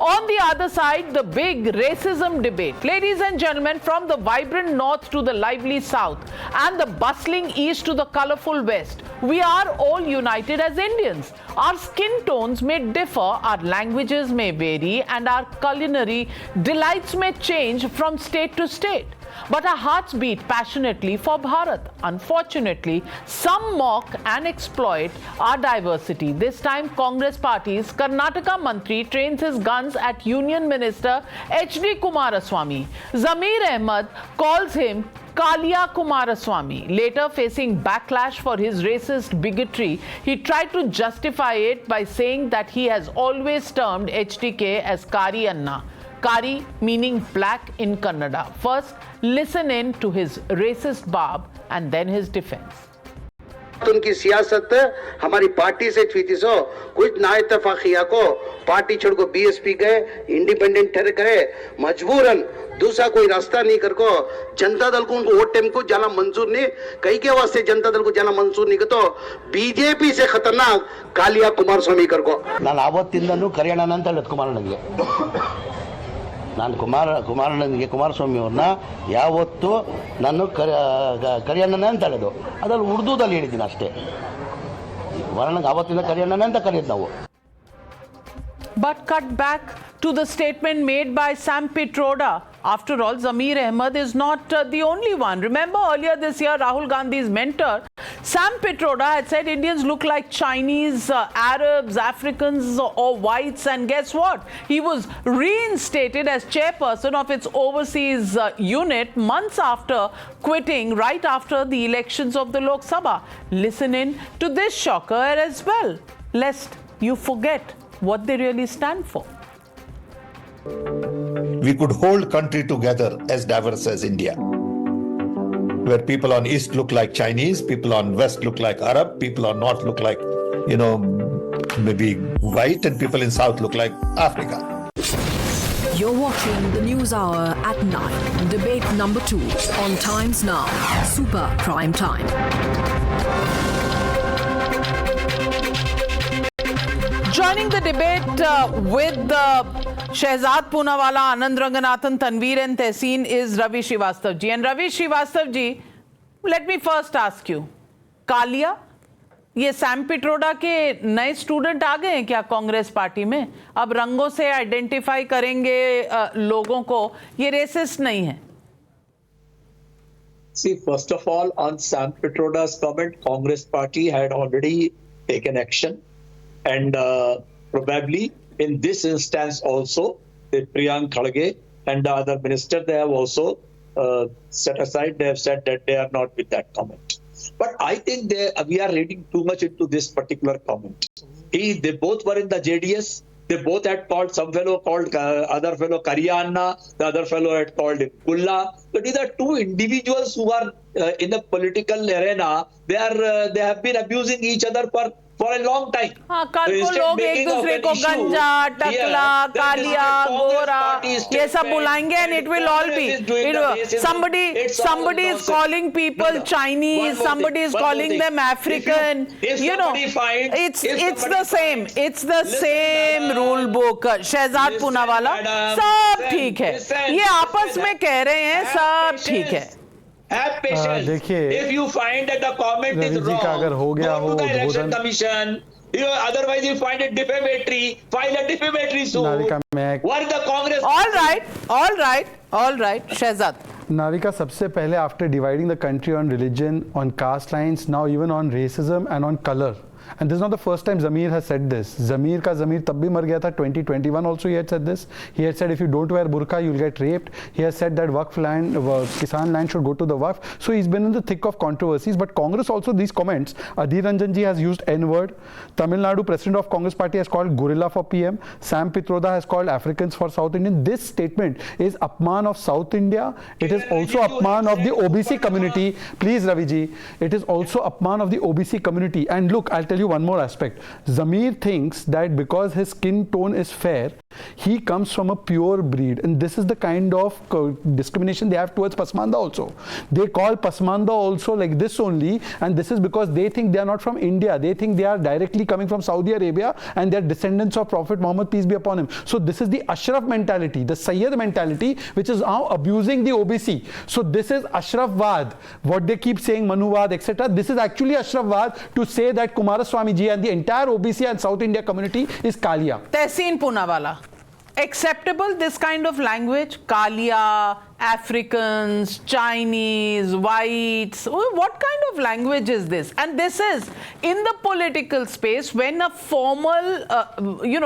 On the other side, the big racism debate. Ladies and gentlemen, from the vibrant north to the lively south and the bustling east to the colorful west, we are all united as Indians. Our skin tones may differ, our languages may vary, and our culinary delights may change from state to state. But our hearts beat passionately for Bharat. Unfortunately, some mock and exploit our diversity. This time, Congress Party's Karnataka Mantri trains his guns at Union Minister H.D. Kumaraswamy. Zamir Ahmed calls him Kalia Kumaraswamy. Later, facing backlash for his racist bigotry, he tried to justify it by saying that he has always termed HDK as Kari Anna. Kari meaning black in Kannada. First, listen in to his racist barb and then his defense. उनकी सियासत हमारी party से हुई थी, सो कुछ नाइतफाकिया को party छोड़ को बीएसपी गए, इंडिपेंडेंट ठहर गए, मजबूरन दूसरा कोई रास्ता नहीं कर को जनता दल को उनको वोट टाइम को जाना मंजूर नहीं, कई के वास्ते जनता दल को जाना मंजूर नहीं तो बीजेपी से खतरनाक कालिया कुमारस्वामी कर को ನಾನು ಆವತ್ತಿಂದನೂ ಕರಿಯಣ್ಣ ಅಂತ ಹೇಳಿದ ಕುಮಾರಣ್ಣನಿಗೆ ನಾನು ಕುಮಾರಸ್ವಾಮಿ ಅವ್ರನ್ನ ಯಾವತ್ತು ನಾನು ಕರಿಯಣ್ಣನೇ ಅಂತ ಹೇಳಿದ್ದು ಅದ್ರಲ್ಲಿ ಉರ್ದುದಲ್ಲಿ ಹೇಳಿದ್ದೀನಿ ಅಷ್ಟೇ ವರ್ಣಗೆ ಆವತ್ತಿಂದ ಕರಿಯಣ್ಣನೇ ಅಂತ ಕರೆಯೋದು ನಾವು. But cut back to the statement made by Sam Pitroda. After all, Zamir Ahmed is not the only one. Remember earlier this year, Rahul Gandhi's mentor, Sam Pitroda, had said Indians look like Chinese, Arabs, Africans or whites. And guess what? He was reinstated as chairperson of its overseas unit months after quitting, right after the elections of the Lok Sabha. Listen in to this shocker as well, lest you forget what they really stand for. We could hold country together as diverse as India, where people on east look like Chinese, people on west look like Arab, people on north look like, maybe white, and people in south look like Africa. You're watching the News Hour at 9, debate number 2 on Times Now, Super Prime Time. Joining the debate with Shehzad Poonawalla, Anand Ranganathan, Tanveer and Tehseen is Ravi Srivastav ji. And Ravi Srivastav ji, let me first ask you, Kaliya, ये Sam Pitroda के नए student आ गए हैं क्या Congress party में? अब रंगों से आइडेंटिफाई करेंगे लोगों को, ये रेसिस्ट नहीं है? See, first of all, on Sam Pitroda's comment, Congress party had already taken action. And probably in this instance also, the Priyank Kharge and the other minister, they have also set aside, they have said that they are not with that comment. But I think we are reading too much into this particular comment. They both were in the JDS. They both had called, some fellow called other fellow Karianna, the other fellow had called him Kulla. So these are two individuals who are in the political arena. They have been abusing each other for a long time. हाँ, कल को लोग एक दूसरे को गंजा, टकला, कालिया, गोरा, ये सब बुलाएंगे and it will all be. Somebody is calling people Chinese, somebody is calling them African. It's the same. It's the same rule book. Shehzad Poonawalla, सब ठीक है. ये आपस में कह रहे हैं सब ठीक है. Have patience. If you find that the comment is wrong, अगर हो गया go to the election commission. Otherwise, you find it defamatory. File a defamatory suit. What is the Congress? All right. Shehzad. Navika, सबसे पहले after dividing the country on religion, on caste lines, now even on racism and on color. And this is not the first time Zamir has said this. Zamir tab bhi mar gaya tha. 2021 also he had said this. He had said if you don't wear burqa, you'll get raped. He has said that Waqf land, Kisan land should go to the Waqf. So he's been in the thick of controversies. But Congress also, these comments, Adhir Ranjan ji has used N-word. Tamil Nadu President of Congress Party has called gorilla for PM. Sam Pitroda has called Africans for South Indian. This statement is apman of South India. It is also apman of the OBC community. Please, Raviji, it is also apman of the OBC community. And look, I'll tell you one more aspect. Zamir thinks that because his skin tone is fair, He comes from a pure breed, and this is the kind of discrimination they have towards Pasmanda also. They call Pasmanda also like this only, and this is because they think they are not from India. They think they are directly coming from Saudi Arabia and they are descendants of Prophet Muhammad, peace be upon him. So this is the Ashraf mentality, the Sayyid mentality, which is now abusing the OBC. So this is Ashrafwad, what they keep saying, Manuwad, etc. This is actually Ashrafwad to say that Kumaraswamy ji and the entire OBC and South India community is Kalia. Tehseen Poonawalla. Acceptable this kind of language? Kalia, Africans, Chinese, whites. What kind of language is this? And this is in the political space when a formal,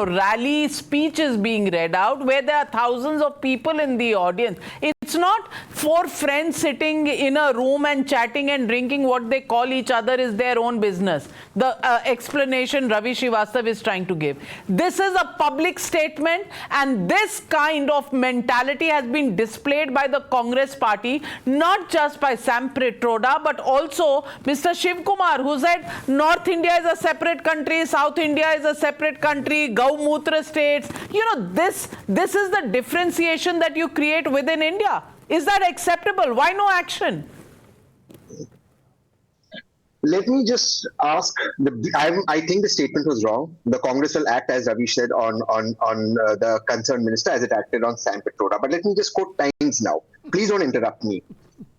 rally speech is being read out where there are thousands of people in the audience. It's not four friends sitting in a room and chatting and drinking what they call each other is their own business. The explanation Ravi Srivastava is trying to give. This is a public statement, and this kind of mentality has been displayed by the Congress party, not just by Sam Pitroda, but also Mr. Shiv Kumar, who said North India is a separate country, South India is a separate country, Gaumutra states. This is the differentiation that you create within India. Is that acceptable? Why no action? Let me just ask. I think the statement was wrong. The Congress will act, as Ravi said, on the concerned minister as it acted on Sam Pitroda. But let me just quote Times now. Please don't interrupt me.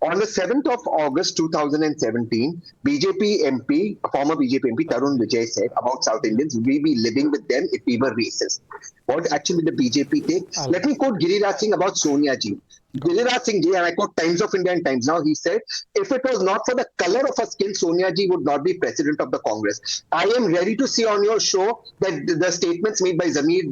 On the 7th of August 2017, BJP MP, former BJP MP Tarun Vijay said about South Indians, we be living with them if we were racist. What actually the BJP did? Let me quote Giriraj Singh about Sonia ji. Giriraj Singh ji, and I quote Times of India and Times Now, he said, if it was not for the color of her skin, Sonia ji would not be president of the Congress. I am ready to see on your show that the statements made by Zamir,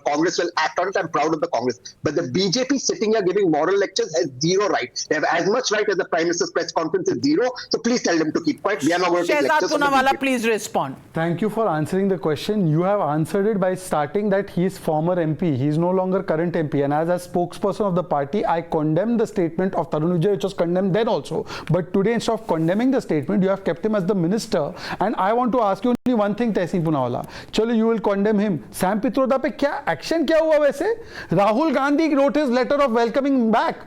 Congress will act on it. I'm proud of the Congress. But the BJP sitting here giving moral lectures has zero right. They have as much right as the Prime Minister's press conference is zero. So please tell them to keep quiet. We are not going to take lectures. Shehzad Poonawalla, please respond. Thank you for answering the question. You have answered it by starting that he is former MP. He is no longer current MP. And as a spokesperson of the party, I condemn the statement of Tarun Vijay, which was condemned then also. But today, instead of condemning the statement, you have kept him as the minister. And I want to ask you only one thing, Tehseen Poonawalla. Chalo, you will condemn him. Sam Pitroda pe kya action kya hua waise? Rahul Gandhi wrote his letter of welcoming back.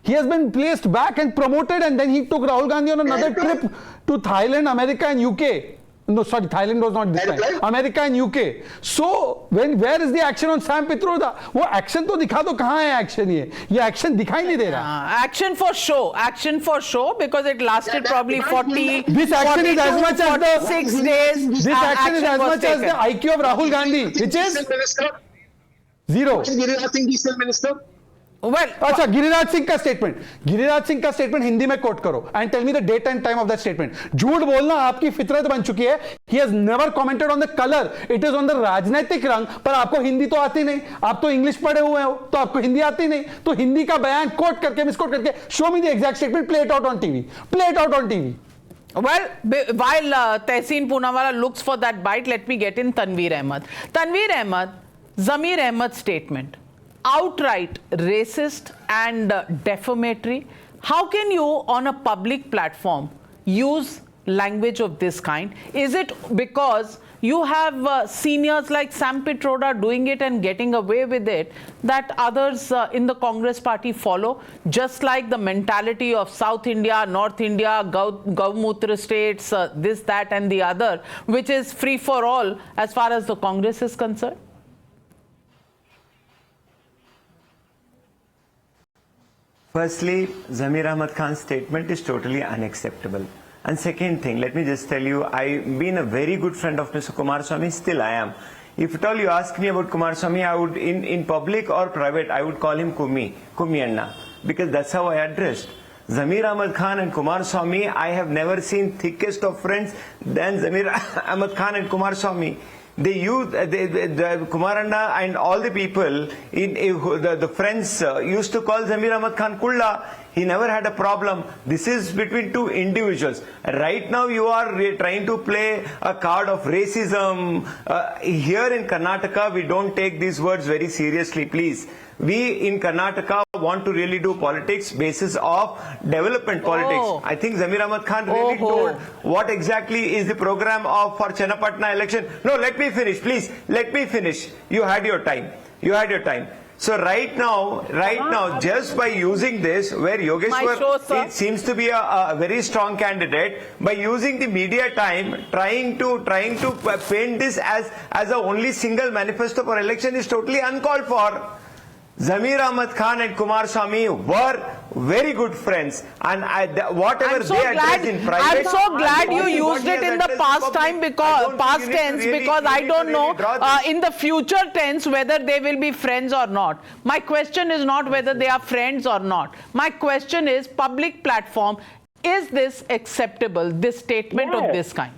He has been placed back and promoted, and then he took Rahul Gandhi on another trip to Thailand, America and UK. No, sorry, Thailand was not this time. America and UK. So, where is the action on Sam Pitroda? वो action तो दिखा दो कहाँ है action ये action दिखाई नहीं दे रहा. Action for show because it lasted probably 40. This action is as much as the 6 days. This action is as much as the IQ of Rahul Gandhi, which is zero. Giriraj Singh still minister? Well, अच्छा गिरिराज सिंह का statement Hindi में कोट करो and tell me the date and time of that statement. झूठ बोलना आपकी फितरत बन चुकी है. He has never commented on the colour, it is on the राजनीतिक रंग. पर आपको हिंदी तो आती नहीं, आप तो इंग्लिश पढ़े हुए हो, तो आपको हिंदी आती नहीं. तो हिंदी का बयान कोट करके मिसकोट करके show me the exact statement, play it out on TV. Well, while Tehseen Poonawalla looks for that bite, let me get in Tanveer Ahmed. Tanveer Ahmed, Zamir Ahmed's statement, outright racist and defamatory. How can you on a public platform use language of this kind? Is it because you have seniors like Sam Pitroda doing it and getting away with it that others in the Congress party follow, just like the mentality of South India, North India, Gaumutra states, this, that and the other, which is free for all as far as the Congress is concerned? Firstly, Zamir Ahmad Khan's statement is totally unacceptable. And second thing, let me just tell you, I've been a very good friend of Mr. Kumaraswamy, still I am. If at all you ask me about Kumaraswamy, I would, in public or private, I would call him Kumi Anna, because that's how I addressed. Zamir Ahmad Khan and Kumaraswamy, I have never seen thickest of friends than Zamir Ahmad Khan and Kumaraswamy. They used the Kumaranda and all the people, the friends used to call Zamir Ahmad Khan Kulla. He never had a problem. This is between two individuals. Right now you are trying to play a card of racism. Here in Karnataka, we don't take these words very seriously, please. We in Karnataka want to really do politics basis of development politics. I think Zamir Ahmad Khan really told what exactly is the program for Channapatna election. No, let me finish, please. Let me finish. You had your time. You had your time. So right now, just by using this, where My show, Yogeshwar sir. it seems to be a very strong candidate, by using the media time, trying to paint this as a only single manifesto for election is totally uncalled for. Zamir Ahmad Khan and Kumaraswamy were very good friends, and whatever I'm so they addressed in private. I'm so glad you and used what it he has in the addressed past in time, public, because past you need to tense, really- because you I need don't to know really draw this. in the future tense whether they will be friends or not. My question is not whether they are friends or not. My question is, public platform, is this acceptable, this statement of Yes. this kind?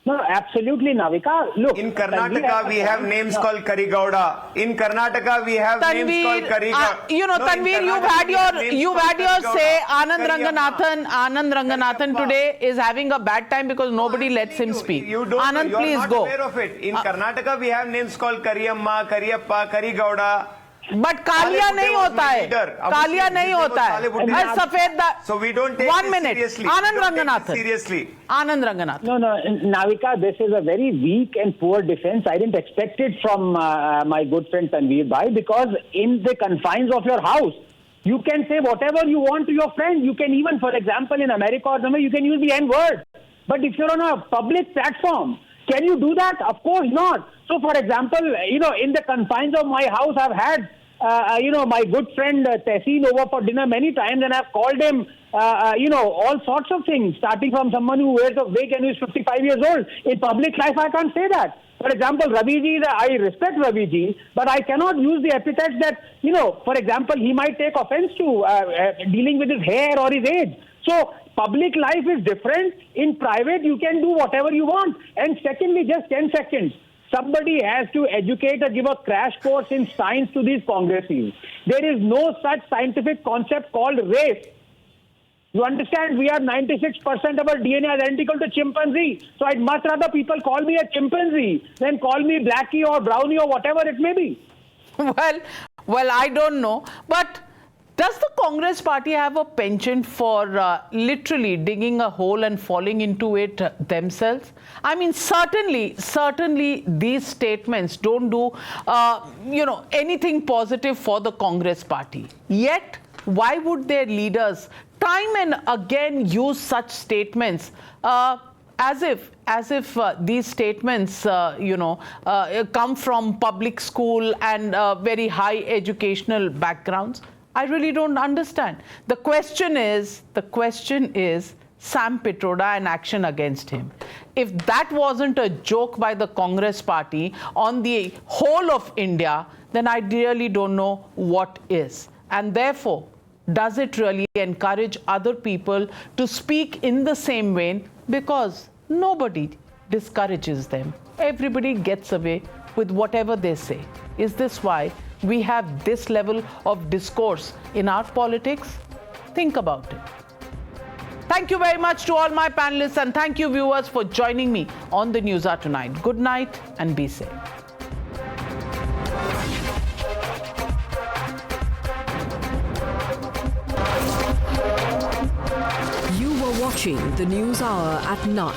No, absolutely, Navika. Look, In Karnataka, we have names called Karigowda. In Karnataka, we have names called Karigowda. Tanveer, you've had your say. Anand Ranganathan today is having a bad time because nobody lets him speak. Anand, you are please not go. aware of it. In Karnataka, we have names called Kariyamma, Kariyappa, Karigowda. But Kaliya नहीं होता है, कालिया नहीं होता है, सफेद So we don't take 1 this minute. seriously. Anand We don't take Ranganathan. this seriously. Anand Ranganathan. No, Navika, this is a very weak and poor defense. I didn't expect it from my good friend Tanveer Bhai, because in the confines of your house, you can say whatever you want to your friend. You can even, for example, in America or somewhere, you can use the N-word. But if you're on a public platform, can you do that? Of course not. So, for example, in the confines of my house, I've had, my good friend Tehseen over for dinner many times, and I've called him, all sorts of things, starting from someone who wears a wig and who is 55 years old. In public life, I can't say that. For example, Raviji, I respect Raviji, but I cannot use the epithets that, for example, he might take offense to dealing with his hair or his age. So, public life is different. In private, you can do whatever you want. And secondly, just 10 seconds. Somebody has to educate or give a crash course in science to these congresses. There is no such scientific concept called race. You understand? We are 96% of our DNA identical to chimpanzee. So I'd much rather people call me a chimpanzee than call me blackie or brownie or whatever it may be. Well, I don't know. But does the Congress party have a penchant for literally digging a hole and falling into it themselves? I mean, certainly these statements don't do, anything positive for the Congress party. Yet, why would their leaders time and again use such statements as if these statements, come from public school and very high educational backgrounds? I really don't understand. The question is Sam Pitroda and action against him. If that wasn't a joke by the Congress party on the whole of India, then I really don't know what is. And therefore, does it really encourage other people to speak in the same vein? Because nobody discourages them. Everybody gets away with whatever they say. Is this why we have this level of discourse in our politics? Think about it. Thank you very much to all my panelists, and thank you viewers for joining me on the News Hour tonight. Good night and be safe. You were watching the News Hour at 9.